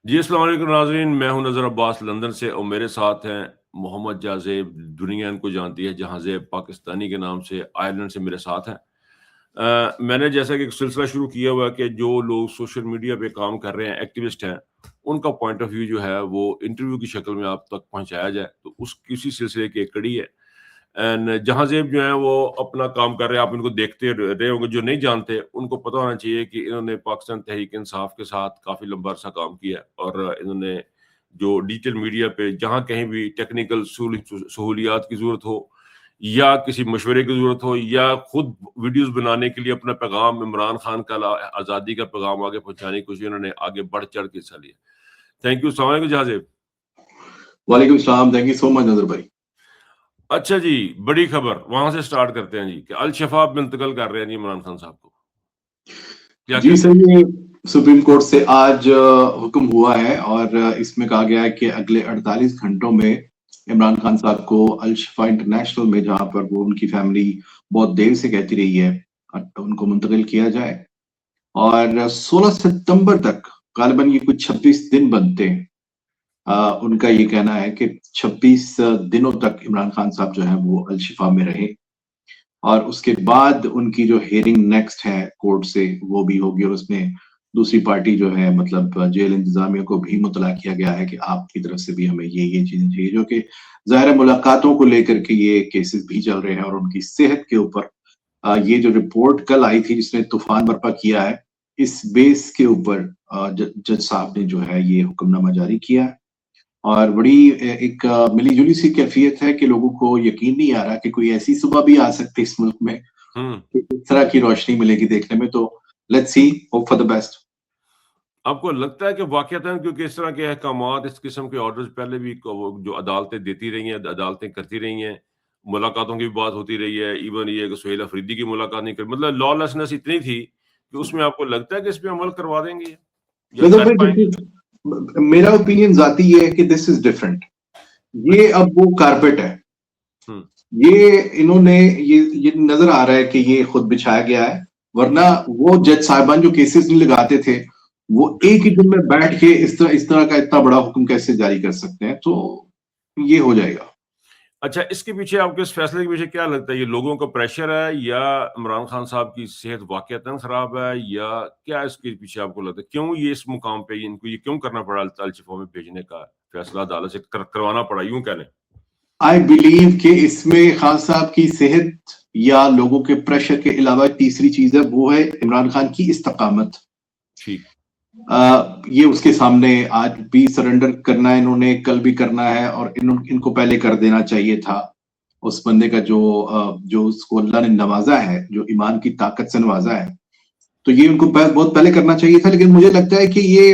जी, अस्सलाम वालेकुम नाज़रीन, मैं हूं नज़र अब्बास लंदन से और मेरे साथ हैं मोहम्मद जाज़ेब, दुनिया इनको जानती है जहाज़ेब पाकिस्तानी के नाम से, आयरलैंड से मेरे साथ हैं। मैंने जैसा कि एक सिलसिला शुरू किया हुआ है कि जो लोग सोशल मीडिया पे काम कर रहे हैं, एक्टिविस्ट हैं, उनका पॉइंट ऑफ व्यू जो है वो इंटरव्यू की शक्ल में आप तक पहुँचाया जाए, तो उसी सिलसिले की एक कड़ी है। एंड जहांज़ेब जो हैं वो अपना काम कर रहे हैं, आप इनको देखते रहे होंगे, जो नहीं जानते उनको पता होना चाहिए कि इन्होंने पाकिस्तान तहरीक-ए-इंसाफ के साथ काफ़ी लंबा अरसा काम किया है और इन्होंने जो डिजिटल मीडिया पे जहाँ कहीं भी टेक्निकल सहूलियात की ज़रूरत हो या किसी मशवरे की ज़रूरत हो या खुद वीडियोज़ बनाने के लिए अपना पैगाम इमरान खान का आज़ादी का पैगाम आगे पहुँचाने की कोशिश उन्होंने आगे बढ़-चढ़ के हिस्सा लिया। थैंक यू, अस्सलाम वालेकुम जहांज़ेब। वालेकुम सलाम, थैंक यू सो मच नजर भाई। अच्छा जी, बड़ी खबर वहां से स्टार्ट करते हैं जी कि अल शफाब में इंतकाल कर रहे हैं जी इमरान खान साहब को। क्या जी कहते सर, हैं? ये सुप्रीम कोर्ट से आज हुक्म हुआ है और इसमें कहा गया है कि अगले 48 घंटों में इमरान खान साहब को अल शिफा इंटरनेशनल में, जहां पर वो उनकी फैमिली बहुत देर से कहती रही है, उनको मुंतकिल किया जाए। और 16 सितंबर तक, गालिबन ये कुछ 26 दिन बनते हैं। उनका ये कहना है कि 26 दिनों तक इमरान खान साहब जो है वो अल शिफा में रहे और उसके बाद उनकी जो हियरिंग नेक्स्ट है कोर्ट से वो भी होगी और उसमें दूसरी पार्टी जो है, मतलब जेल इंतजामिया को भी मुतला किया गया है कि आपकी तरफ से भी हमें ये चीजें चाहिए, जो कि ज़ाहिर है मुलाकातों को लेकर के ये केसेस भी चल रहे हैं और उनकी सेहत के ऊपर ये जो रिपोर्ट कल आई थी जिसने तूफान बर्पा किया है, इस बेस के ऊपर जज साहब ने जो है ये हुक्मनामा जारी किया है। और बड़ी एक मिली-जुली सी कैफियत है कि लोगों को यकीन नहीं आ रहा कि कोई ऐसी सुबह भी आ सकती है इस मुल्क में कि इस तरह की रोशनी मिलेगी देखने में। तो let's see, hope for the best. आपको लगता है कि वाकईतन क्योंकि इस तरह के अहकामात, इस किस्म के ऑर्डर्स पहले भी जो अदालतें देती रही हैं, अदालतें करती रही हैं, मुलाकातों की भी बात होती रही है, इवन ये कि सुहेल अफरीदी की मुलाकात नहीं कर, मतलब लॉलेसनेस इतनी थी कि उसमें आपको लगता है कि इस पे अमल करवा देंगे या मतलब कर भाई पाएंगे? मेरा ओपिनियन जाती ये है कि दिस इज डिफरेंट। ये अच्छा। अब वो कारपेट है, हम्म। ये इन्होंने ये नजर आ रहा है कि ये खुद बिछाया गया है, वरना वो जज साहिबान जो केसेस नहीं लगाते थे वो एक ही बिल्कुल। दिन में बैठ के इस तरह का इतना बड़ा हुक्म कैसे जारी कर सकते हैं। तो ये हो जाएगा। अच्छा, इसके पीछे आपको इस फैसले के पीछे क्या लगता है? ये लोगों का प्रेशर है या इमरान खान साहब की सेहत वाक़ईतन ख़राब है या क्या इसके पीछे आपको लगता है? क्यों ये इस मुकाम पे इनको ये क्यों करना पड़ा अल शिफा में भेजने का फैसला अदालत से करवाना पड़ा, यूँ कह लें? आई बिलीव कि इसमें खान साहब की सेहत या लोगों के प्रेशर के अलावा तीसरी चीज है, वो है इमरान खान की इस्तकामत। ठीक। ये उसके सामने आज भी सरेंडर करना है इन्होंने, कल भी करना है और इनको पहले कर देना चाहिए था। उस बंदे का जो उसको अल्लाह ने नवाजा है, जो ईमान की ताकत से नवाजा है, तो ये उनको बहुत पहले करना चाहिए था। लेकिन मुझे लगता है कि ये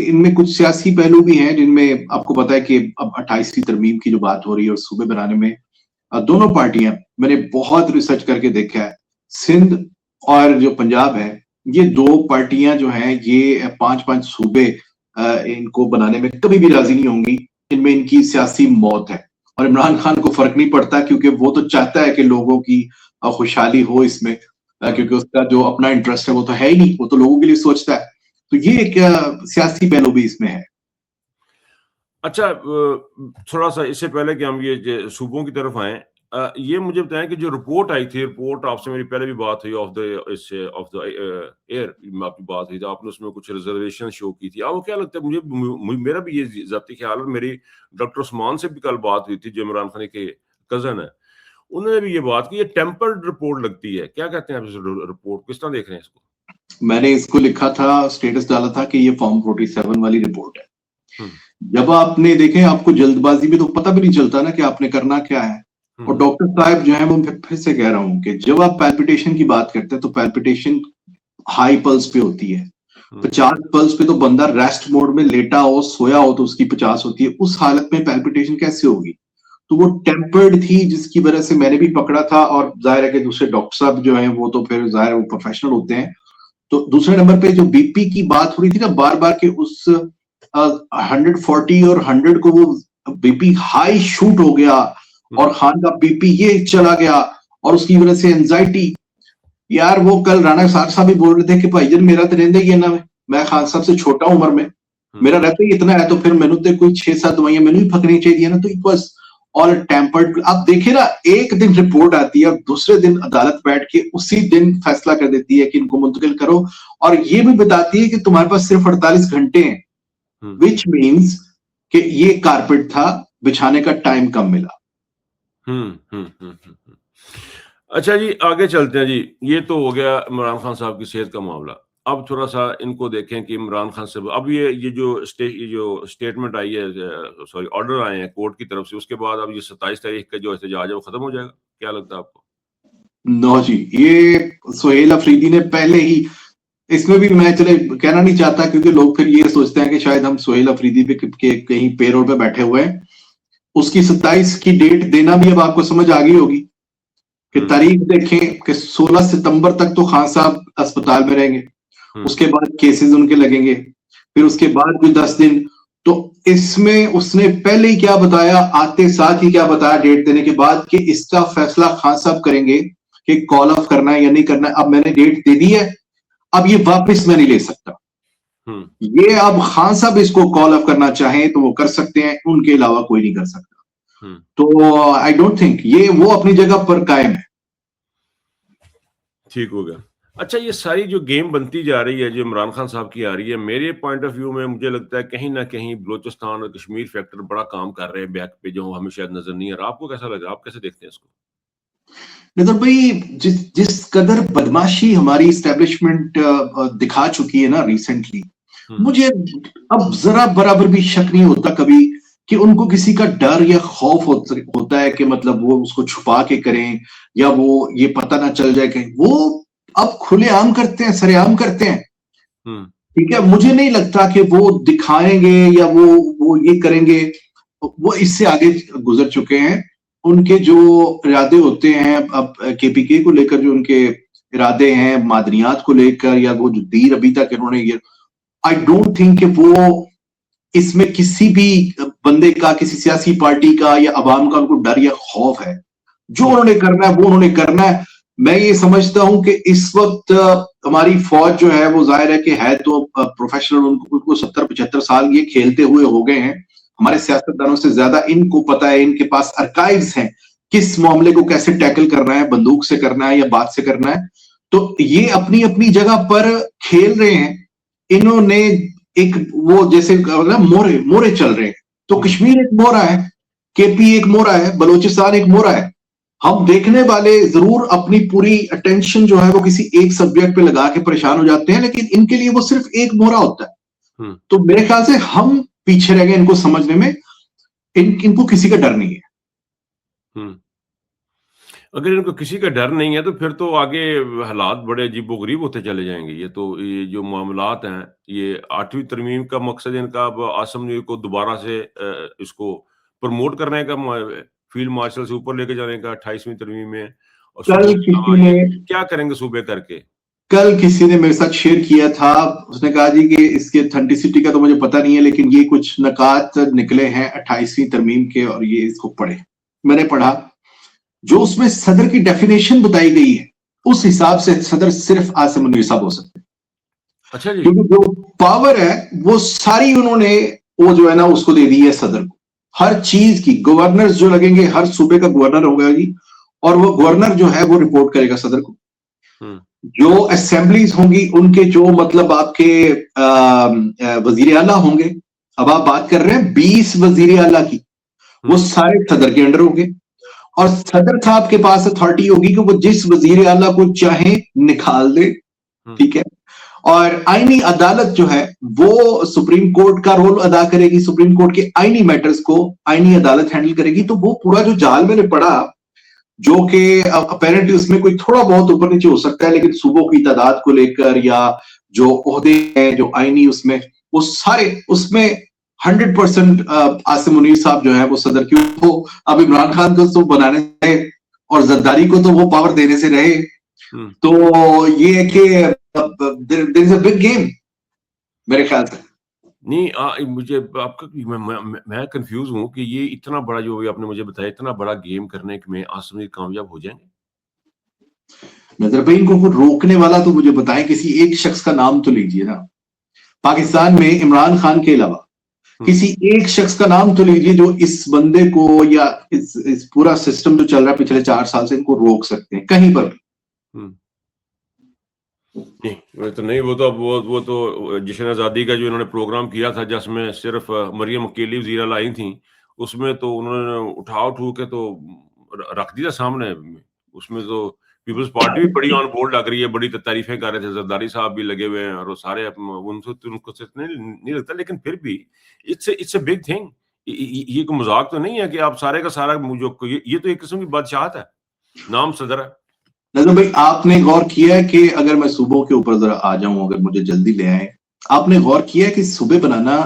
इनमें कुछ सियासी पहलू भी हैं, जिनमें आपको पता है कि अब 28वीं तरमीम की जो बात हो रही है और सूबे बनाने में दोनों पार्टियां, मैंने बहुत रिसर्च करके देखा है, सिंध और जो पंजाब है, ये दो पार्टियां जो हैं ये 5-5 सूबे इनको बनाने में कभी भी राजी नहीं होंगी। इनमें इनकी सियासी मौत है और इमरान खान को फर्क नहीं पड़ता क्योंकि वो तो चाहता है कि लोगों की खुशहाली हो इसमें, क्योंकि उसका जो अपना इंटरेस्ट है वो तो है ही नहीं, वो तो लोगों के लिए सोचता है। तो ये एक सियासी पहलू भी इसमें है। अच्छा, थोड़ा-सा इससे पहले कि हम ये सूबों की तरफ आएँ, ये मुझे बताएँ कि जो रिपोर्ट आई थी, रिपोर्ट आपसे मेरी पहले भी बात हुई ऑफ द एयर में आपकी बात हुई थी, आपने उसमें कुछ रिज़र्वेशन शो की थी। आपको क्या लगता है, मेरा भी ये ज़ाती ख़्याल है, मेरी डॉक्टर उस्मान से भी कल बात हुई थी जो इमरान खान के कज़न है, उन्होंने भी ये बात की, ये टेम्पर्ड रिपोर्ट लगती है। क्या कहते हैं आप इस रिपोर्ट, किस तरह देख रहे हैं इसको? मैंने इसको लिखा था, स्टेटस डाला था कि ये फॉर्म 47 वाली रिपोर्ट है। हुँ, जब आपने देखे, आपको जल्दबाजी में तो पता भी नहीं चलता ना कि आपने करना क्या है। और हुँ, डॉक्टर साहब जो है, वो फिर से कह रहा हूं कि जब आप पैल्पिटेशन की बात करते हैं तो पैल्पिटेशन हाई पल्स पे होती है। हुँ, 50 पल्स पे तो बंदा रेस्ट मोड में लेटा हो, सोया हो, तो उसकी 50 होती है। उस हालत में पैल्पिटेशन कैसे होगी? तो वो टेम्पर्ड थी, जिसकी वजह से मैंने भी पकड़ा था। और जाहिर है कि दूसरे डॉक्टर साहब जो हैं वो तो फिर जाहिर है वो प्रोफेशनल होते हैं। तो दूसरे नंबर पे जो बीपी की बात हो रही थी ना बार बार के, उस 140 और 100 को वो बीपी हाई शूट हो गया और खान का बीपी ये चला गया और उसकी वजह से एंजाइटी। यार वो कल राणा साहब भी बोल रहे थे कि भाईजान मेरा तो रहंदा ही है ना, मैं खान साहब से छोटा हूं उम्र में, मेरा रहता ही इतना है, तो फिर मैंने तो कोई 6-7 दवाइयां मैंने भी फकनी चाहिए ना, तो इट वाज ऑल टेम्पर्ड। आप देखिए ना, एक दिन रिपोर्ट आती है और दूसरे दिन अदालत बैठ के उसी दिन फैसला कर देती है कि इनको मुंतकिल करो, और ये भी बताती है कि तुम्हारे पास सिर्फ 48 घंटे हैं, विच मीन्स कि ये कारपेट था, बिछाने का टाइम कम मिला। अच्छा जी, आगे चलते हैं जी। ये तो हो गया इमरान खान साहब की सेहत का मामला। अब थोड़ा-सा इनको देखें कि इमरान खान साहब अब ये जो स्टेटमेंट आई है, सॉरी ऑर्डर आए हैं कोर्ट की तरफ से, उसके बाद अब ये 27 तारीख का जो एहतजाज है वो खत्म हो जाएगा। क्या लगता है आपको? नो जी, ये सुहेल अफरीदी ने पहले ही, इसमें भी मैं चले कहना नहीं चाहता क्योंकि लोग फिर ये सोचते हैं कि शायद हम सुहेल अफरीदी पे कहीं पेरोल पे बैठे हुए हैं। उसकी 27 की डेट देना भी अब आपको समझ आ गई होगी कि तारीख देखें कि 16 सितंबर तक तो खान साहब अस्पताल में रहेंगे, उसके बाद केसेस उनके लगेंगे, फिर उसके बाद भी 10 दिन। तो इसमें उसने पहले ही क्या बताया, आते साथ ही क्या बताया डेट देने के बाद, कि इसका फैसला खान साहब करेंगे कि कॉल ऑफ करना है या नहीं करना है। अब मैंने डेट दे दी है, अब ये वापस मैं नहीं ले सकता। ये अब खान साहब इसको कॉल ऑफ करना चाहें तो वो कर सकते हैं, उनके अलावा कोई नहीं कर सकता। तो आई डोंट थिंक ये वो अपनी जगह पर कायम है। ठीक हो गया। अच्छा, ये सारी जो गेम बनती जा रही है, जो इमरान खान साहब की आ रही है, मेरे पॉइंट ऑफ व्यू में मुझे लगता है कहीं ना कहीं बलोचिस्तान और कश्मीर फैक्टर बड़ा काम कर रहे हैं बैक पे, जो हमें शायद नजर नहीं आ रहा। आपको कैसा लग रहा है? आप कैसे देखते हैं इसको? निधर भाई, जिस कदर बदमाशी हमारी इस्टेब्लिशमेंट दिखा चुकी है ना रिसेंटली, मुझे अब जरा बराबर भी शक नहीं होता कभी कि उनको किसी का डर या खौफ होता है कि मतलब वो उसको छुपा के करें या वो ये पता ना चल जाए कहीं। वो अब खुलेआम करते हैं, सरेआम करते हैं। ठीक है, मुझे नहीं लगता कि वो दिखाएंगे या वो ये करेंगे। वो इससे आगे गुजर चुके हैं। उनके जो इरादे होते हैं, अब केपीके को लेकर जो उनके इरादे हैं, मादनियात को लेकर, या वो जो दीर अभी तक इन्होंने ये, आई डोंट थिंक कि वो इसमें किसी भी बंदे का, किसी सियासी पार्टी का या अवाम का उनको डर या खौफ है। जो उन्होंने करना है वो उन्होंने करना है। मैं ये समझता हूं कि इस वक्त हमारी फौज जो है वो जाहिर है कि है तो प्रोफेशनल, उनको 70-75 साल ये खेलते हुए हो गए हैं। हमारे सियासतदानों से ज्यादा इनको पता है, इनके पास आर्काइव्स हैं किस मामले को कैसे टैकल करना है, बंदूक से करना है या बात से करना है। तो ये अपनी अपनी जगह पर खेल रहे हैं। इन्होंने एक वो जैसे मोरे मोरे चल रहे हैं। तो कश्मीर एक मोरा है, केपी एक मोरा है, बलूचिस्तान एक मोरा है। हम देखने वाले जरूर अपनी पूरी अटेंशन जो है वो किसी एक सब्जेक्ट पे लगा के परेशान हो जाते हैं, लेकिन इनके लिए वो सिर्फ एक मोरा होता है। तो मेरे ख्याल से हम पीछे रह गए इनको समझने में। इनको किसी का डर नहीं है। अगर इनको किसी का डर नहीं है तो फिर तो आगे हालात बड़े अजीबोगरीब होते चले जाएंगे। ये जो मामलात हैं, ये 8वीं तरमीम का मकसद इनका अब आसम न्यूज़ को दोबारा से इसको प्रमोट करने का, फील्ड मार्शल से ऊपर लेके जाने का 28वीं तरमीम में। और कल किसी ने क्या करेंगे सूबे करके? कल किसी ने मेरे साथ शेयर किया था, उसने कहा जी कि इसके ऑथेंटिसिटी का तो मुझे पता नहीं है, लेकिन ये कुछ नकात निकले हैं 28वीं तरमीम के और ये इसको पढ़े। मैंने पढ़ा, जो उसमें सदर की डेफिनेशन बताई गई है उस हिसाब से सदर सिर्फ आसिम मुनीर साहब हो सकते हैं। अच्छा जी। क्योंकि जो पावर है वो सारी उन्होंने वो जो है ना उसको दे दी है सदर को। हर चीज की गवर्नर जो लगेंगे, हर सूबे का गवर्नर होगा जी, और वो गवर्नर जो है वो रिपोर्ट करेगा सदर को। जो असेंबलीज होंगी उनके जो मतलब आपके वजीर आला होंगे, अब आप बात कर रहे हैं 20 वजीर आला की, वो सारे सदर के अंडर होंगे। और सदर साहब के पास अथॉरिटी होगी कि वो जिस वजीर आला को चाहे निकाल दे। ठीक है, और आईनी अदालत जो है वो सुप्रीम कोर्ट का रोल अदा करेगी। सुप्रीम कोर्ट के आईनी मैटर्स को आईनी अदालत हैंडल करेगी। तो वो पूरा जो जाल मैंने पढ़ा, जो कि अपेरेंटली उसमें कोई थोड़ा बहुत ऊपर नीचे हो सकता है, लेकिन सूबों की तादाद को लेकर या जो ओहदे हैं जो आईनी, उसमें वो सारे उसमें 100% आसिम मुनीर साहब जो है वो सदर की, वो अब इमरान खान को तो बनाने रहे और जरदारी को तो वो पावर देने से रहे। तो ये है कि there is a big game मेरे ख्याल से। नहीं, मुझे आपका मैं कंफ्यूज हूं कि ये इतना बड़ा जो आपने मुझे बताया, इतना बड़ा गेम करने में आसिम मुनीर कामयाब हो जाएंगे? नजर भाई, इनको रोकने वाला तो मुझे बताएं, किसी एक शख्स का नाम तो लीजिए ना। पाकिस्तान में इमरान खान के अलावा किसी एक शख्स का नाम तो लीजिए जो इस बंदे को या इस पूरा सिस्टम जो चल रहा है पिछले 4 साल से, इनको रोक सकते हैं कहीं पर भी। नहीं, वो तो नहीं, वो तो जश्न आज़ादी का जो इन्होंने प्रोग्राम किया था जिसमें सिर्फ मरियम अकेली वज़ीरा लाई थी, उसमें तो उन्होंने उठा के तो रख दिया सामने। उसमें तो पीपल्स पार्टी भी बड़ी ऑन बोर्ड लग रही है, बड़ी तारीफें कर रहे थे, जरदारी साहब भी लगे हुए हैं और वो सारे उनको नहीं लगता, लेकिन फिर भी इट्स अ बिग थिंग। ये कोई मजाक तो नहीं है कि आप सारे का सारा जो ये तो एक किस्म की बादशाहत है, नाम सदर है। नजर भाई, आपने गौर किया है कि अगर मैं सूबों के ऊपर जरा आ जाऊं, अगर मुझे जल्दी ले आए, आपने गौर किया है कि सूबे बनाना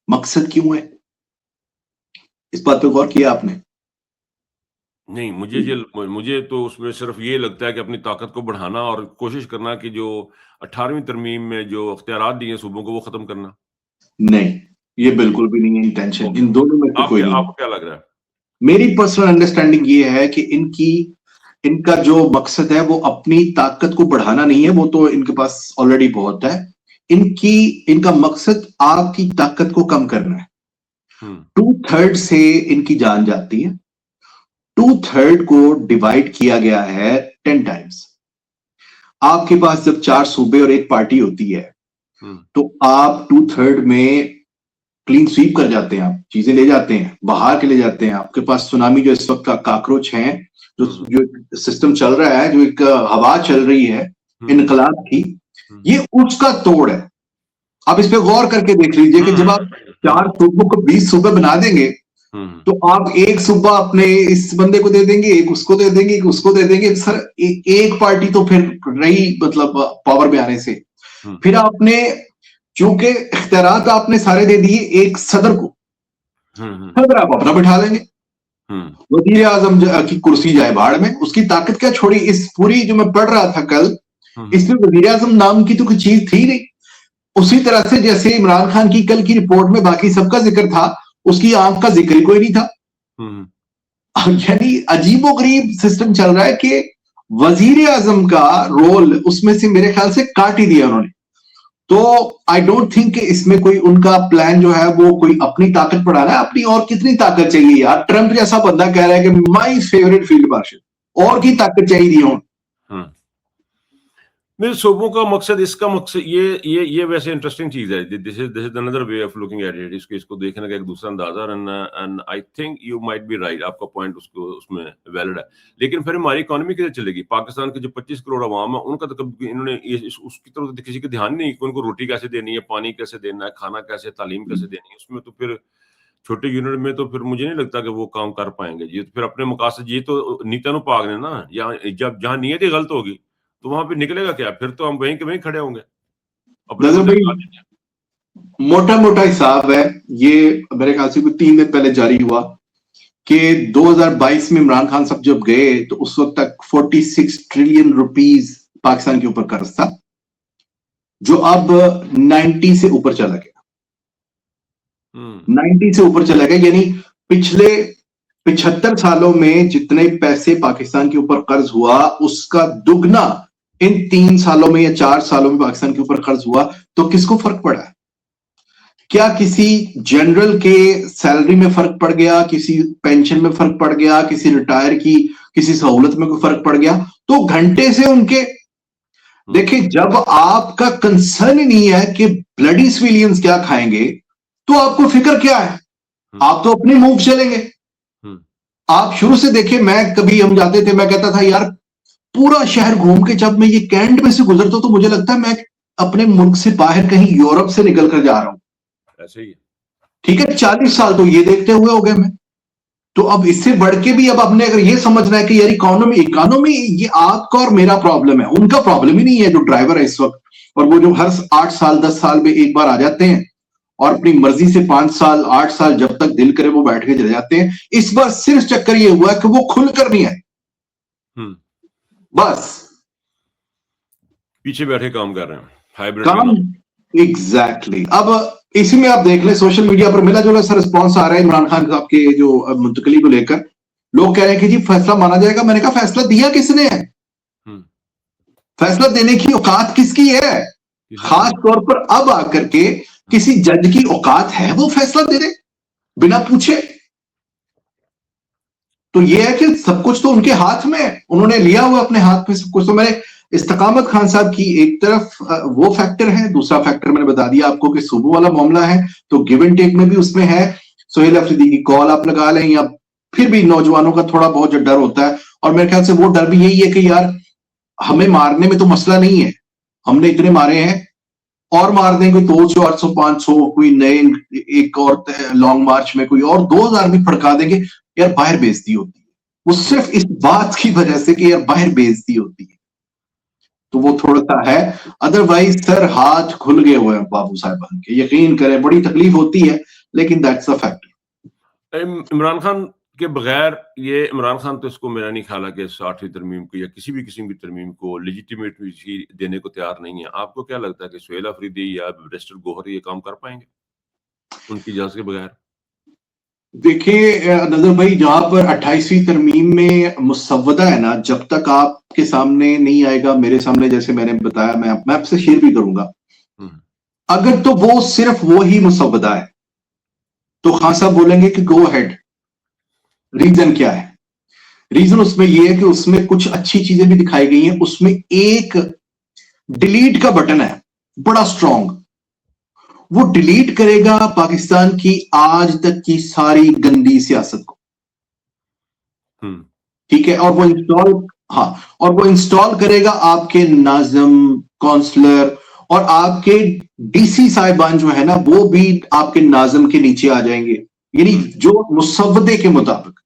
मकसद क्यों है? इस बात पे गौर किया आपने? नहीं, मुझे तो उसमें सिर्फ ये लगता है कि अपनी ताकत को बढ़ाना और कोशिश करना कि जो 18वीं तरमीम में जो अख्तियारात दिए सूबों को वो खत्म करना। नहीं, ये बिल्कुल भी नहीं है इंटेंशन, इन दोनों में से कोई नहीं। आपको क्या लग रहा है? मेरी पर्सनल अंडरस्टैंडिंग ये है कि इनका जो मकसद है वो अपनी ताकत को बढ़ाना नहीं है, वो तो इनके पास ऑलरेडी बहुत है। इनका मकसद आपकी ताकत को कम करना है। 2/3 से इनकी जान जाती है, 2/3 को डिवाइड किया गया है 10 टाइम्स। आपके पास जब 4 सूबे और एक पार्टी होती है तो आप 2/3 में क्लीन स्वीप कर जाते हैं, आप चीजें ले जाते हैं, बाहर के ले जाते हैं। आपके पास सुनामी जो इस वक्त का काकरोच है, जो सिस्टम चल रहा है, जो एक हवा चल रही है इनकलाब की, ये उसका तोड़ है। आप इस पे गौर करके देख लीजिए कि जब आप 4 सूबों को 20 सूबे बना देंगे तो आप एक सूबा अपने इस बंदे को दे देंगे, एक उसको दे देंगे, एक उसको दे देंगे। सर एक पार्टी तो फिर रही मतलब पावर में आने से। फिर आपने चूंकि इख्तियारात आपने सारे दे दिए एक सदर को, सदर आप अपना बिठा लेंगे, वजीर आजम की कुर्सी जाए भाड़ में, उसकी ताकत क्या छोड़ी। इस पूरी जो मैं पढ़ रहा था कल, इसमें वजीर आजम नाम की तो कोई चीज थी नहीं। उसी तरह से जैसे इमरान खान की कल की रिपोर्ट में बाकी सबका जिक्र था, उसकी आंख का जिक्र ही कोई नहीं था। यानी अजीबोगरीब सिस्टम चल रहा है कि वजीर आजम का रोल उसमें से मेरे ख्याल से काट ही दिया उन्होंने। तो आई डोंट थिंक कि इसमें कोई उनका प्लान जो है वो कोई अपनी ताकत बढ़ाना है। अपनी और कितनी ताकत चाहिए यार? ट्रंप जैसा बंदा कह रहा है कि माय फेवरेट फील्ड मार्शल, और की ताकत चाहिए हो। मेरे सूबों का मकसद, इसका मकसद ये वैसे इंटरेस्टिंग चीज है। This is another way of looking at it. इसको देखने का एक दूसरा अंदाजा, and I think you might be right, आपका पॉइंट उसमें वैलिड है। लेकिन फिर हमारी इकोनॉमी कैसे चलेगी? पाकिस्तान के जो 25 करोड़ अवाम है, उनका तो कभी इन्होंने उसकी तरफ किसी का ध्यान नहीं कि उनको रोटी कैसे देनी है, पानी कैसे देना है, खाना कैसे, तालीम कैसे देनी है। उसमें तो फिर छोटे यूनिट में तो फिर मुझे नहीं लगता कि वो काम कर पाएंगे। ये तो फिर अपने मकासद, ये तो नीयत पाक ने ना, जब जहाँ नीयत ही गलत होगी तो वहां पे निकलेगा क्या? फिर तो हम वहीं के वहीं खड़े होंगे। मोटा मोटा हिसाब है ये, मेरे ख्याल से 3 दिन पहले जारी हुआ कि 2022 में इमरान खान साहब जब गए तो उस वक्त तक 46 ट्रिलियन रुपीस पाकिस्तान के ऊपर कर्ज था, जो अब 90 से ऊपर चला गया। 90 से ऊपर चला गया, यानी पिछले 75 सालों में जितने पैसे पाकिस्तान के ऊपर कर्ज हुआ उसका दुगना इन 3 सालों में या 4 सालों में पाकिस्तान के ऊपर कर्ज हुआ। तो किसको फर्क पड़ा है? क्या किसी जनरल के सैलरी में फर्क पड़ गया, किसी पेंशन में फर्क पड़ गया, किसी रिटायर की किसी सहूलत में कोई फर्क पड़ गया? तो घंटे से उनके देखिए, जब आपका कंसर्न ही नहीं है कि ब्लडी सिविलियंस क्या खाएंगे, तो आपको फिक्र क्या है? आप तो अपने मुंह चलेंगे। आप शुरू से देखिए, हम जाते थे, मैं कहता था यार पूरा शहर घूम के जब मैं ये कैंट में से गुजरता तो मुझे लगता है मैं अपने मुल्क से बाहर कहीं यूरोप से निकल कर जा रहा हूं। ऐसे ही ठीक है, 40 साल तो ये देखते हुए हो गए मैं। तो अब इससे बढ़ के भी अब आपने अगर ये समझना है कि यार इकोनॉमी ये आपका और मेरा प्रॉब्लम है, उनका प्रॉब्लम ही नहीं है जो ड्राइवर है इस वक्त, और वो जो हर 8 साल 10 साल में एक बार आ जाते हैं और अपनी मर्जी से 5 साल 8 साल जब तक दिल करे वो बैठ के चले जाते हैं। इस बार सिर्फ चक्कर ये हुआ कि वो खुलकर नहीं है, बस पीछे बैठे काम कर रहे हैं, हाइब्रिड काम। एग्जैक्टली। अब इसी में आप देख लें, सोशल मीडिया पर मिला जुला सा रिस्पॉन्स आ रहा है इमरान खान साहब के जो मुंतकली को लेकर। लोग कह रहे हैं कि जी फैसला माना जाएगा। मैंने कहा फैसला दिया किसने है? फैसला देने की औकात किसकी है? खास तौर पर अब आकर के किसी जज की औकात है वो फैसला दे दे बिना पूछे? तो ये है कि सब कुछ तो उनके हाथ में है, उन्होंने लिया हुआ अपने हाथ में सब कुछ। तो मैंने इस्तकामत खान साहब की एक तरफ वो फैक्टर है, दूसरा फैक्टर मैंने बता दिया आपको कि सूबों वाला मामला है, तो गिव एंड टेक में भी उसमें है। सोहेल अफरीदी की कॉल आप लगा लें, या फिर भी नौजवानों का थोड़ा बहुत जो डर होता है, और मेरे ख्याल से वो डर भी यही है कि यार हमें मारने में तो मसला नहीं है, हमने इतने मारे हैं, और मार दें कोई 200 800 500, कोई नए एक और लॉन्ग मार्च में कोई और 2000 भी फड़का देंगे, यार बाहर बेइज्जती होती है। वो सिर्फ इस बात की वजह से कि यार बाहर बेइज्जती होती है, तो वो थोड़ा सा है। अदरवाइज सर हाथ खुल गए हुए हैं बाबू साहबान के, यकीन करें बड़ी तकलीफ होती है, लेकिन that's a fact. Imran Khan के बगैर ये इमरान खान तो इसको मेरा नहीं ख्याल है कि 60वीं तरमीम को या किसी भी किस्म की तरमीम को लेजिटिमेटली देने को तैयार नहीं है। आपको क्या लगता है कि सोहेल अफरीदी या बैरिस्टर गौहर ये काम कर पाएंगे उनकी इजाजत के बगैर? देखिए नजर भाई, जहां पर 28वीं तरमीम में मुसव्वदा है ना, जब तक आपके सामने नहीं आएगा, मेरे सामने, जैसे मैंने बताया, मैं आपसे शेयर भी करूंगा, अगर तो वो सिर्फ वो ही मुसव्वदा है तो खान साहब बोलेंगे कि गो अहेड। रीजन क्या है? रीजन उसमें यह है कि उसमें कुछ अच्छी चीजें भी दिखाई गई हैं, उसमें एक डिलीट का बटन है बड़ा स्ट्रॉन्ग, वो डिलीट करेगा पाकिस्तान की आज तक की सारी गंदी सियासत को, ठीक है, और वो इंस्टॉल, हाँ, और वो इंस्टॉल करेगा आपके नाज़िम, काउंसलर और आपके डीसी साहिबान जो है ना, वो भी आपके नाज़िम के नीचे आ जाएंगे, यानी जो मुसव्वदे के मुताबिक।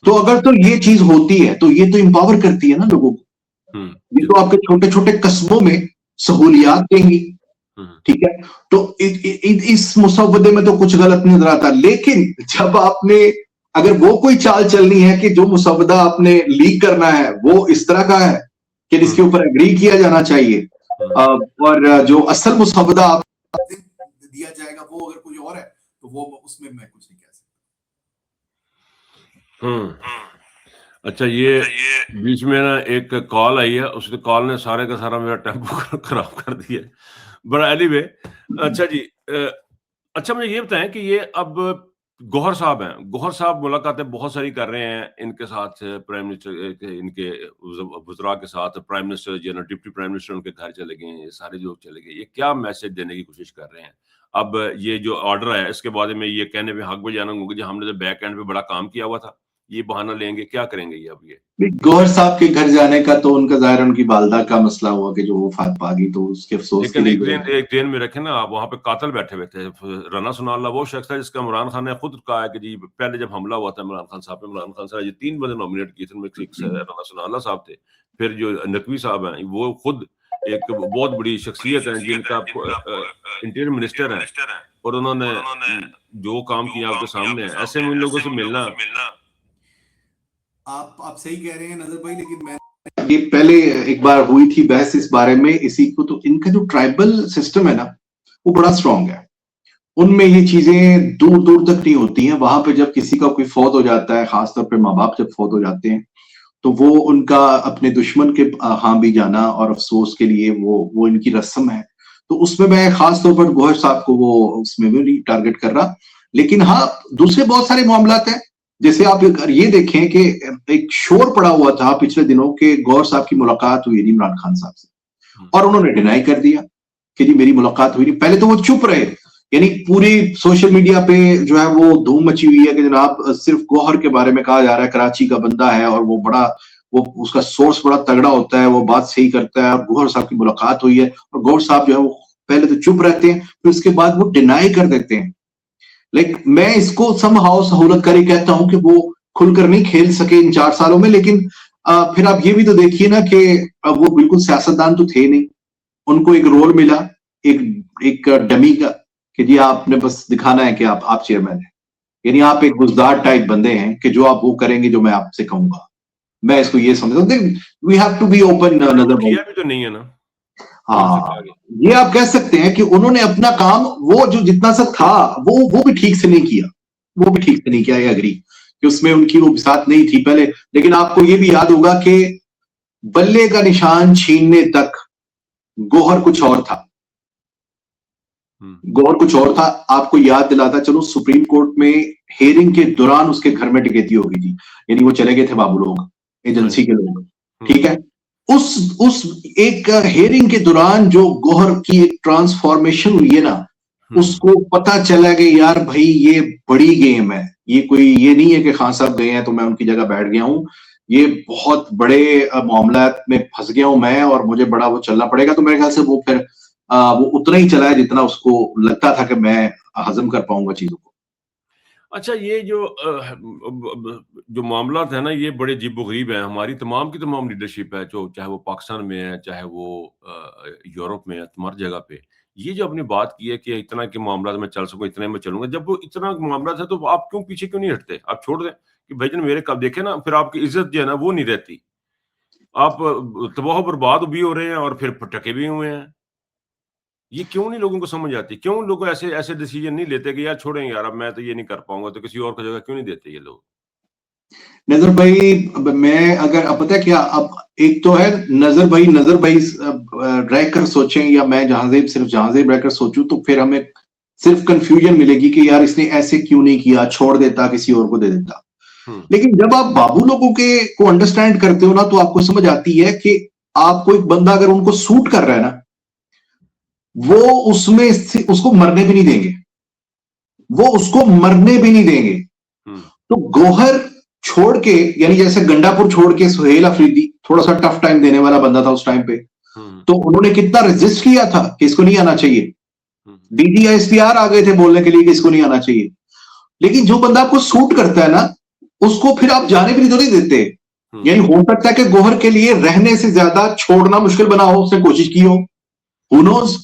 तो अगर तो ये चीज होती है तो ये तो इंपावर करती है ना लोगों को, ये तो आपके छोटे छोटे कस्बों में सहूलियात देंगी, ठीक है। तो इस मुसव्वदे में तो कुछ गलत नहीं नजर आता, लेकिन जब आपने, अगर वो कोई चाल चलनी है कि जो मुसव्वदा आपने लीक करना है वो इस तरह का है कि इसके ऊपर एग्री किया जाना चाहिए, और जो असल मुसव्वदा दिया जाएगा वो अगर कोई और है, तो वो उसमें मैं कुछ नहीं कह सकता। अच्छा, ये बीच में ना एक कॉल आई है, उस कॉल ने सारे का सारा मेरा टेम्पो खराब कर दिया, बट एनीवे। अच्छा जी, अच्छा मुझे ये बताएं कि ये अब गौहर साहब हैं, गौहर साहब मुलाकातें बहुत सारी कर रहे हैं इनके साथ, प्राइम मिनिस्टर इनके वज़रा के साथ, प्राइम मिनिस्टर जो ना डिप्टी प्राइम मिनिस्टर उनके घर चले गए, ये सारे लोग चले गए, ये क्या मैसेज देने की कोशिश कर रहे हैं? अब ये जो ऑर्डर है इसके बाद में ये कहने पे हक बजाना होंगे कि हमने तो बैक एंड पे बड़ा काम किया हुआ था, ये बहाना लेंगे, क्या करेंगे ये अब? ये गौहर साहब के घर जाने का तो उनका जाहिर उनकी वालदा का मसला हुआ कि जो वो फात पागी, तो उसके अफसोस के लिए एक दिन में रखे ना, आप वहां पे कातिल बैठे हुए थे, रना सुनाल्ला वो शख्स था जिसका इमरान खान ने खुद कहा है कि जी पहले जब हमला हुआ था इमरान खान साहब पे, इमरान खान साहब 3 बंदे नॉमिनेट किए थे, उनमें एक रना सुनाल्ला साहब थे, फिर जो नकवी साहब हैं वो खुद एक बहुत बड़ी शख्सियत है जिनका इंटीरियर मिनिस्टर है, और उन्होंने जो काम किया आपके सामने है, ऐसे में उन लोगों से मिलना। आप सही कह रहे हैं नजर भाई, लेकिन मैं ये पहले एक बार हुई थी बहस इस बारे में, इसी को, तो इनका जो ट्राइबल सिस्टम है ना वो बड़ा स्ट्रांग है, उनमें ये चीजें दूर दूर तक नहीं होती हैं। वहां पे जब किसी का कोई फौत हो जाता है, खासतौर पे माँ बाप जब फौत हो जाते हैं, तो वो उनका अपने दुश्मन के हाँ भी जाना और अफसोस के लिए वो इनकी रस्म है। तो उसमें मैं खास तौर पर गौहर साहब को वो उसमें भी नहीं टारगेट कर रहा, लेकिन हाँ दूसरे बहुत सारे मामलात हैं। जैसे आप ये देखें कि एक शोर पड़ा हुआ था पिछले दिनों के गौहर साहब की मुलाकात हुई थी इमरान खान साहब से, और उन्होंने डिनाई कर दिया कि जी मेरी मुलाकात हुई नहीं। पहले तो वो चुप रहे, यानी पूरी सोशल मीडिया पे जो है वो धूम मची हुई है कि जनाब सिर्फ गौहर के बारे में कहा जा रहा है, कराची का बंदा है और वो बड़ा, वो उसका सोर्स बड़ा तगड़ा होता है, वो बात सही करता है, और गौहर साहब की मुलाकात हुई है। और गौहर साहब जो है वो पहले तो चुप रहते हैं, फिर उसके बाद वो डिनाई कर देते हैं। लाइक मैं इसको समहाउ सहूलतकारी कहता हूं कि वो खुलकर नहीं खेल सके इन 4 सालों में, लेकिन फिर आप ये भी तो देखिए ना कि वो बिल्कुल सियासतदान तो थे नहीं, उनको एक रोल मिला, एक डमी का, कि जी आपने बस दिखाना है कि आप चेयरमैन हैं, यानी आप एक गुजदार टाइप बंदे हैं कि जो आप वो करेंगे जो मैं आपसे कहूंगा। मैं इसको ये समझता हूँ, we have to be open नजर भी तो नहीं है ना। हाँ, ये आप कह सकते हैं कि उन्होंने अपना काम वो जो जितना सा था वो भी ठीक से नहीं किया, वो भी ठीक से नहीं किया, एग्री कि उसमें उनकी वो साथ नहीं थी पहले। लेकिन आपको ये भी याद होगा कि बल्ले का निशान छीनने तक गौहर कुछ और था, गौर कुछ और था। आपको याद दिलाता चलो, सुप्रीम कोर्ट में हेयरिंग के दौरान उसके घर में डकैती हो गई थी, यानी वो चले गए थे बाबू लोग, एजेंसी के लोग, ठीक है। उस एक हेयरिंग के दौरान जो गौहर की एक ट्रांसफॉर्मेशन हुई है ना, उसको पता चला कि यार भाई ये बड़ी गेम है, ये कोई ये नहीं है कि खान साहब गए हैं तो मैं उनकी जगह बैठ गया हूं, ये बहुत बड़े मामला में फंस गया हूं मैं और मुझे बड़ा वो चलना पड़ेगा। तो मेरे ख्याल से वो फिर वो उतना ही चला है जितना उसको लगता था कि मैं हजम कर पाऊंगा चीजों को। अच्छा, ये जो मामला है ना, ये बड़े अजीबोगरीब हैं। हमारी तमाम की तमाम लीडरशिप है, जो चाहे वो पाकिस्तान में है, चाहे वो यूरोप में है, हर जगह पे ये जो आपने बात की है कि इतना के मामला मैं चल सकूं, इतने में चलूंगा। जब वो इतना मामला था तो आप क्यों पीछे क्यों नहीं हटते? आप छोड़ दें कि भाईजान मेरे कब देखे ना, फिर आपकी इज्जत जो है ना वो नहीं रहती। आप तबाह बर्बाद भी हो रहे हैं और फिर टके भी हुए हैं। ये क्यों नहीं लोगों को समझ आती? क्यों लोग ऐसे ऐसे डिसीजन नहीं लेते कि यार छोड़ें यार, अब मैं तो ये नहीं कर पाऊंगा, तो किसी और को जगह क्यों नहीं देते ये लोग? नजर भाई, अब मैं अगर अब पता है क्या, अब एक तो है नजर भाई रहकर सोचें या मैं जहांजेब सिर्फ जहांजेब रहकर सोचूं, तो फिर हमें सिर्फ कंफ्यूजन मिलेगी कि यार इसने ऐसे क्यों नहीं किया, छोड़ देता, किसी और को दे देता। लेकिन जब आप बाबू लोगों के को अंडरस्टैंड करते हो ना, तो आपको समझ आती है कि आपको एक बंदा अगर उनको सूट कर रहा है ना, वो उसमें उसको मरने भी नहीं देंगे, वो उसको मरने भी नहीं देंगे। तो गौहर छोड़ के, यानी जैसे गंडापुर छोड़ के सुहेल अफरीदी थोड़ा सा टफ टाइम देने वाला बंदा था उस टाइम पे, तो उन्होंने कितना रेजिस्ट किया था कि इसको नहीं आना चाहिए। DDISPR आ गए थे बोलने के लिए कि इसको नहीं आना चाहिए। लेकिन जो बंदा आपको सूट करता है ना, उसको फिर आप जाने भी तो नहीं देते। यानी हो सकता है कि गौहर के लिए रहने से ज्यादा छोड़ना मुश्किल बना हो, उसने कोशिश की हो, who knows।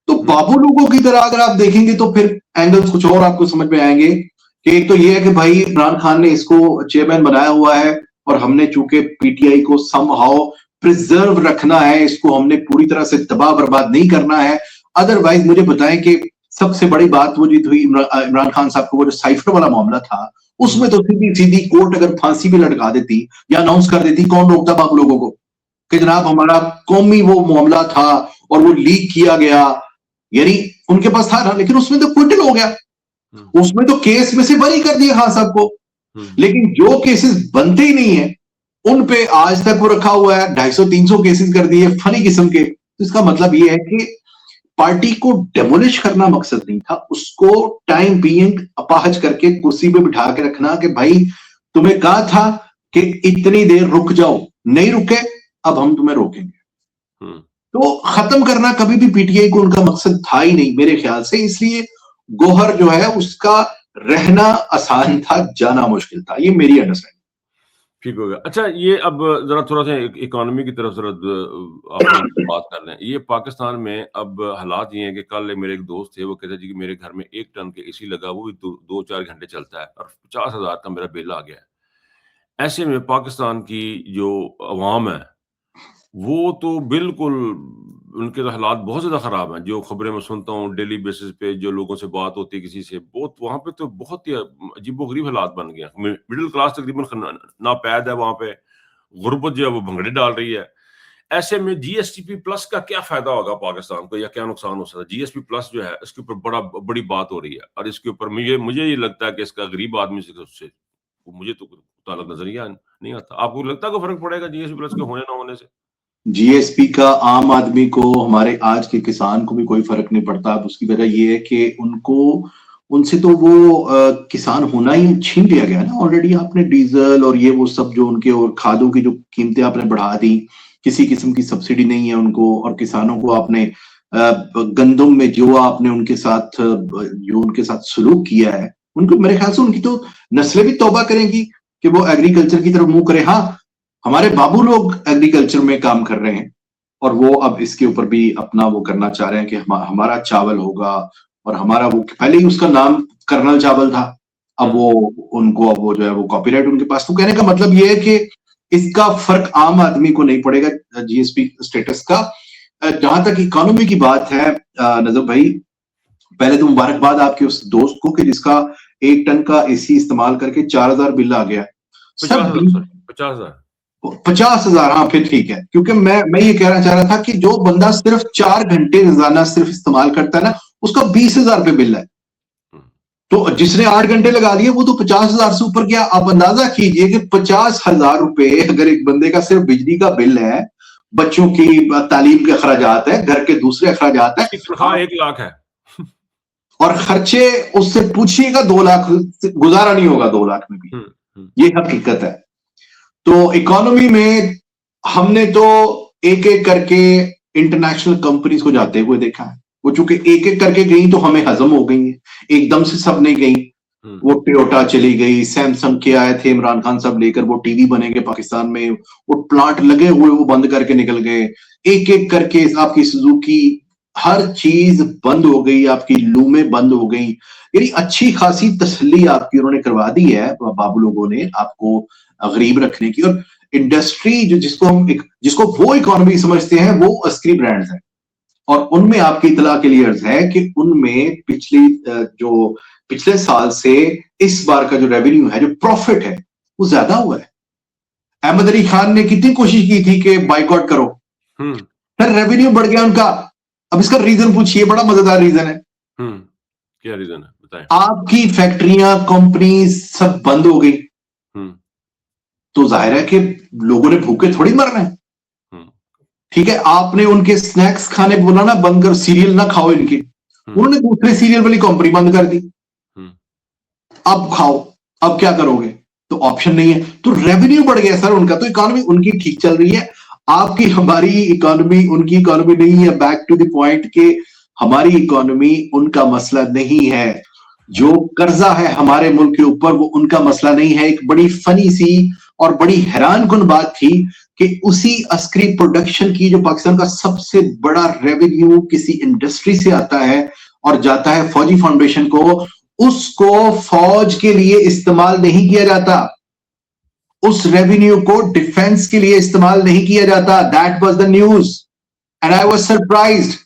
तो बाबू लोगों की तरह अगर आप देखेंगे तो फिर एंगल्स कुछ और आपको समझ में आएंगे कि एक तो ये है कि भाई इमरान खान ने इसको चेयरमैन बनाया हुआ है और हमने चूंकि PTI को समहाउ प्रिजर्व रखना है, इसको हमने पूरी तरह से तबाह बर्बाद नहीं करना है। अदरवाइज मुझे बताएं कि सबसे बड़ी बात वो जीत हुई इमरान खान साहब को, वो जो साइफर वाला मामला था, उसमें तो सीधी सीधी कोर्ट अगर फांसी भी लटका देती या अनाउंस कर देती, कौन रोकता बाबू लोगों को कि जनाब हमारा कौमी वो मामला था और वो लीक किया गया, यानी उनके पास था ना। लेकिन उसमें तो क्विटल हो गया, उसमें तो केस में से बरी कर दिया खान साहब को। लेकिन जो केसेस बनते ही नहीं है उन पे आज तक वो रखा हुआ है, 250-300 केसेस कर दिए फनी किस्म के। तो इसका मतलब ये है कि पार्टी को डेमोलिश करना मकसद नहीं था, उसको टाइम बीइंग अपाहज करके कुर्सी पे बिठा के रखना कि भाई तुम्हें कहा था कि इतनी देर रुक जाओ, नहीं रुके, अब हम तुम्हें रोकेंगे। तो खत्म करना कभी भी PTI को उनका मकसद था ही नहीं मेरे ख्याल से। इसलिए गौहर जो है उसका रहना आसान था, जाना मुश्किल था, ये मेरी अंडरस्टैंडिंग। ठीक हो गया। अच्छा, ये अब जरा थोड़ा सा इकोनॉमी की तरफ जरा आप बात कर लें। ये पाकिस्तान में अब हालात ये हैं कि कल मेरे एक दोस्त थे, वो कहते जी कि मेरे घर में 1 टन के AC लगा, वो भी 2-4 घंटे चलता है और 50,000 का मेरा बिल आ गया है। ऐसे में पाकिस्तान की जो अवाम है वो तो बिल्कुल, उनके तो हालात बहुत ज़्यादा ख़राब हैं। जो खबरें मैं सुनता हूँ डेली बेसिस पे, जो लोगों से बात होती है किसी से, बहुत वहाँ पे तो बहुत ही अजीबो-गरीब हालात बन गए हैं। मिडल क्लास तकरीबन नापैद है वहाँ पे, गुर्बत जो है वो भंगड़े डाल रही है। ऐसे में GSP प्लस का क्या फ़ायदा होगा पाकिस्तान को, या क्या नुकसान हो सकता है? GSP प्लस जो है इसके ऊपर बड़ी बात हो रही है और इसके ऊपर मुझे ये लगता है कि इसका गरीब आदमी से मुझे तो ताल्लुक नज़रिया नहीं आता। आपको लगता है कोई फ़र्क पड़ेगा GSP प्लस के होने ना होने से? GSP का आम आदमी को, हमारे आज के किसान को भी कोई फर्क नहीं पड़ता। अब उसकी वजह ये है कि उनसे तो वो किसान होना ही छीन लिया गया ना ऑलरेडी। आपने डीजल और ये वो सब जो उनके और खादों की जो कीमतें आपने बढ़ा दी, किसी किस्म की सब्सिडी नहीं है उनको, और किसानों को आपने गंदम में जो आपने उनके साथ सलूक किया है, उनको मेरे ख्याल से उनकी तो नस्लें भी तौबा करेंगी कि वो एग्रीकल्चर की तरफ मुंह करें। हाँ, हमारे बाबू लोग एग्रीकल्चर में काम कर रहे हैं और वो अब इसके ऊपर भी अपना वो करना चाह रहे हैं कि हमारा चावल होगा, और हमारा वो पहले ही उसका नाम कर्नल चावल था, अब वो जो है वो कॉपीराइट उनके पास। तो कहने का मतलब ये है कि इसका फर्क आम आदमी को नहीं पड़ेगा GSP स्टेटस का। जहां तक इकोनॉमी की बात है नजर भाई, पहले तो मुबारकबाद आपके उस दोस्त को कि जिसका 1 टन का AC इस्तेमाल करके 4,000 बिल आ गया। 50,000, हाँ फिर ठीक है। क्योंकि मैं ये कहना चाह रहा था कि जो बंदा सिर्फ 4 घंटे रोजाना सिर्फ इस्तेमाल करता है ना, उसका 20,000 रुपये बिल है। तो जिसने 8 घंटे लगा लिए वो तो 50,000 से ऊपर गया। आप अंदाजा कीजिए कि 50,000 रुपए अगर एक बंदे का सिर्फ बिजली का बिल है, बच्चों की तालीम के अखराजात है, घर के दूसरे अखराजात है, तनख्वाह 1 लाख है और खर्चे उससे पूछिएगा 2 लाख, गुजारा नहीं होगा 2 लाख में भी। ये हकीकत है। तो इकोनॉमी में हमने तो एक एक करके इंटरनेशनल कंपनीज को जाते हुए देखा है। वो चूंकि एक एक करके गई तो हमें हजम हो गई है, एकदम से सब नहीं गई। वो टोयोटा चली गई, सैमसंग के आए थे इमरान खान साहब लेकर, वो टीवी बनेंगे पाकिस्तान में, वो प्लांट लगे हुए वो बंद करके निकल गए। एक एक करके आपकी सुजुकी, हर चीज बंद हो गई, आपकी लूमें बंद हो गई। यानी अच्छी खासी तसल्ली आपकी उन्होंने करवा दी है बाबू लोगों ने, आपको गरीब रखने की। और इंडस्ट्री जिसको वो इकोनॉमी समझते हैं, वो अस्करी ब्रांड्स हैं। और उनमें आपकी इतला के लिए अर्ज है कि उनमें पिछले साल से इस बार का जो रेवेन्यू है, जो प्रॉफिट है, वो ज्यादा हुआ है। अहमद अली खान ने कितनी कोशिश की थी कि बाइकआउट करो, फिर रेवेन्यू बढ़ गया उनका। अब इसका रीजन पूछिए, बड़ा मजेदार रीजन है। क्या रीजन है बताएं। आपकी फैक्ट्रियां, कंपनी सब बंद हो गई, तो जाहिर है कि लोगों ने भूखे थोड़ी मरना है। ठीक है, आपने उनके स्नैक्स खाने बोला ना बंद कर, सीरियल ना खाओ इनके, उन्होंने दूसरे सीरियल वाली कंपनी बंद कर दी। अब खाओ, अब क्या करोगे? तो ऑप्शन नहीं है। तो रेवेन्यू बढ़ गया सर उनका, तो इकोनॉमी उनकी ठीक चल रही है। आपकी हमारी इकोनॉमी उनकी इकोनॉमी नहीं है। बैक टू द पॉइंट के हमारी इकोनॉमी उनका मसला नहीं है। जो कर्जा है हमारे मुल्क के ऊपर, वो उनका मसला नहीं है। एक बड़ी फनी सी और बड़ी हैरानकुन बात थी कि उसी अस्करी प्रोडक्शन की, जो पाकिस्तान का सबसे बड़ा रेवेन्यू किसी इंडस्ट्री से आता है और जाता है फौजी फाउंडेशन को, उसको फौज के लिए इस्तेमाल नहीं किया जाता। उस रेवेन्यू को डिफेंस के लिए इस्तेमाल नहीं किया जाता। That was the news and I was surprised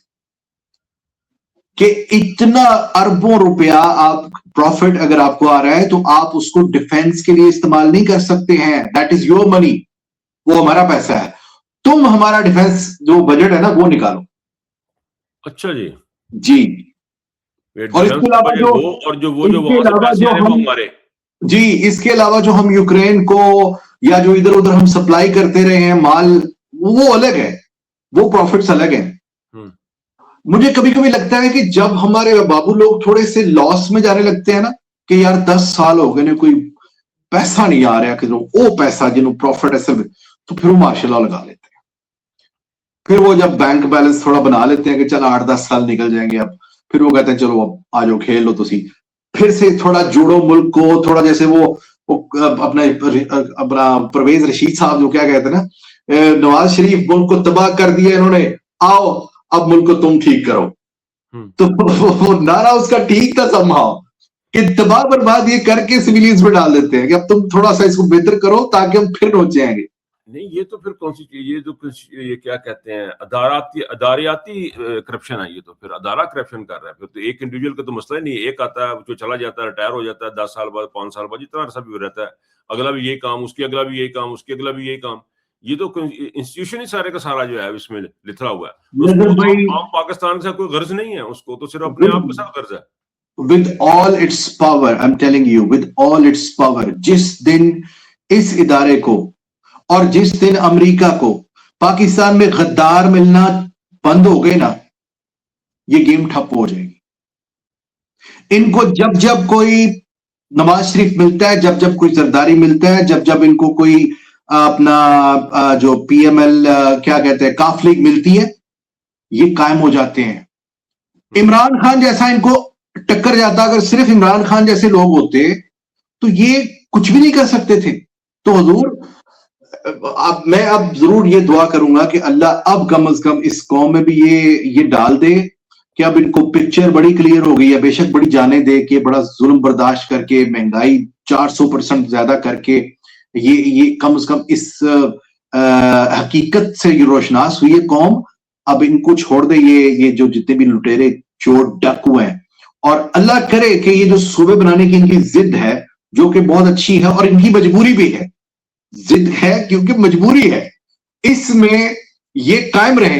कि इतना अरबों रुपया आप प्रॉफिट अगर आपको आ रहा है तो आप उसको डिफेंस के लिए इस्तेमाल नहीं कर सकते हैं। दैट इज योर मनी, वो हमारा पैसा है। तुम हमारा डिफेंस जो बजट है ना वो निकालो। अच्छा जी जी। और इसके अलावा जी, इसके अलावा जो हम यूक्रेन को या जो इधर उधर हम सप्लाई करते रहे हैं माल, वो अलग है, वो प्रॉफिट्स अलग है। मुझे कभी कभी लगता है कि जब हमारे बाबू लोग थोड़े से लॉस में जाने लगते हैं ना, कि यार 10 साल हो गए ने कोई पैसा नहीं आ रहा, कि वो पैसा जिन्हों प्रॉफिट है सब, तो फिर वो माशाल्लाह लगा लेते हैं। फिर वो जब बैंक बैलेंस थोड़ा बना लेते हैं कि चल 8-10 साल निकल जाएंगे, अब फिर वो कहते हैं चलो अब आ जाओ खेल लो तुसी, फिर से थोड़ा जोड़ो मुल्क को। थोड़ा जैसे वो अपना परवेज रशीद साहब जो क्या कहते हैं ना, नवाज शरीफ मुल्क को तबाह कर दिया इन्होंने, आओ अब मुल्क को तुम ठीक करो। तो वो नारा उसका ठीक था समहाउ, कि तबाह बर्बाद ये करके सिविलियंस में डाल देते हैं कि अब तुम थोड़ा सा इसको बेहतर करो ताकि हम फिर नोच जाएंगे। नहीं, ये तो फिर कौन सी चीज, ये जो ये क्या कहते हैं, अदारियाती करप्शन है। ये तो फिर अदारा करप्शन कर रहा है। फिर तो एक इंडिविजुअल का तो मसला ही नहीं है। एक आता है जो चला जाता है, रिटायर हो जाता है 10 साल बाद, 5 साल बाद, जितना अरसा भी रहता है, अगला भी यही काम, उसके अगला भी यही काम, उसके अगला भी यही काम। ये तो इंस्टीट्यूशन ही सारे का सारा जो है इसमें लिथड़ा हुआ है। आम पाकिस्तान के साथ कोई गर्ज नहीं है, उसको तो सिर्फ अपने आप के साथ गर्ज है। With all its power, I'm telling you, with all its power, जिस दिन इस इदारे को और जिस दिन अमेरिका को पाकिस्तान में गद्दार मिलना बंद हो गए ना, ये गेम ठप हो जाएगी। इनको जब जब कोई नवाज शरीफ मिलता है, जब जब कोई जरदारी मिलता है, जब जब इनको कोई अपना जो पीएमएल क्या कहते हैं काफ लीग मिलती है, ये कायम हो जाते हैं। इमरान खान जैसा इनको टक्कर जाता, अगर सिर्फ इमरान खान जैसे लोग होते तो ये कुछ भी नहीं कर सकते थे। तो हुजूर मैं अब जरूर ये दुआ करूंगा कि अल्लाह अब कम से कम इस कौम में भी ये डाल दे कि अब इनको पिक्चर बड़ी क्लियर हो गई है। बेशक बड़ी जाने दे कि बड़ा जुल्म बर्दाश्त करके, महंगाई 400% ज्यादा करके, ये कम से कम इस हकीकत से ये रोशनास हुई है कौम। अब इनको छोड़ दे, ये जो जितने भी लुटेरे चोर डाकू हैं, और अल्लाह करे कि ये जो सूबे बनाने की इनकी जिद है, जो कि बहुत अच्छी है और इनकी मजबूरी भी है, जिद है क्योंकि मजबूरी है, इसमें ये कायम रहे।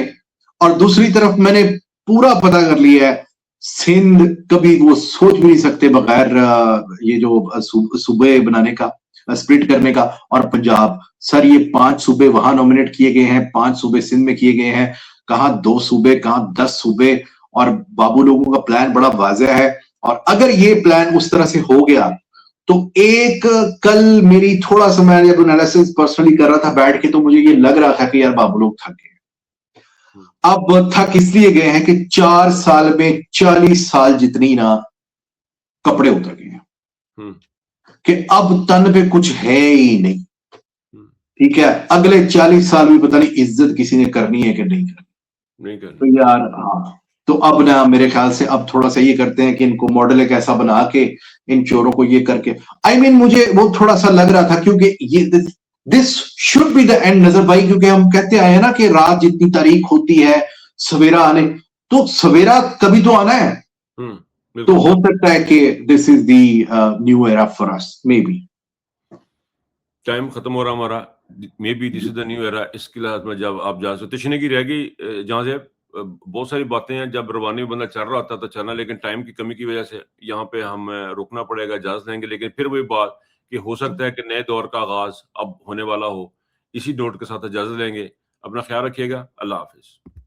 और दूसरी तरफ मैंने पूरा पता कर लिया है सिंध कभी वो सोच भी नहीं सकते बगैर ये जो सूबे बनाने का, स्प्लिट करने का। और पंजाब, सर ये 5 सूबे वहां नॉमिनेट किए गए हैं, 5 सूबे सिंध में किए गए हैं, कहाँ 2 सूबे, कहाँ 10 सूबे। और बाबू लोगों का प्लान बड़ा वाज़ेह है। और अगर ये प्लान उस तरह से हो गया तो एक कल मेरी थोड़ा सा मैं जब एनालिसिस पर्सनली कर रहा था बैठ के, तो मुझे ये लग रहा था कि यार बाबू लोग थक गए। अब थक इसलिए गए हैं कि 4 साल में 40 साल जितनी ना कपड़े उतर गए हैं कि अब तन पे कुछ है ही नहीं। ठीक है, अगले 40 साल भी पता नहीं इज्जत किसी ने करनी है कि नहीं करनी। तो यार हाँ, तो अब ना मेरे ख्याल से अब थोड़ा सा ये करते हैं कि इनको मॉडल एक ऐसा बना के इन चोरों को ये करके, आई मीन मुझे वो थोड़ा सा लग रहा था क्योंकि ये this should be the end नजर भाई, क्योंकि हम कहते आए हैं ना कि रात जितनी तारीख होती है सवेरा आने, तो सवेरा कभी तो आना है। तो हो सकता है कि this is the new era for us, may be. Time खत्म हो रहा हमारा, may be this is the new era. इसके लिहाज में जब आप जा सकते तशने की रह गई जहाँ से बहुत सारी बातें हैं, जब रवानी में बंदा चल रहा होता तो चलना, लेकिन टाइम की कमी की वजह से यहाँ पे हम रुकना पड़ेगा, इजाजत लेंगे। लेकिन फिर वही बात कि हो सकता है कि नए दौर का आगाज अब होने वाला हो। इसी नोट के साथ इजाजत लेंगे। अपना ख्याल रखिएगा। अल्लाह हाफिज।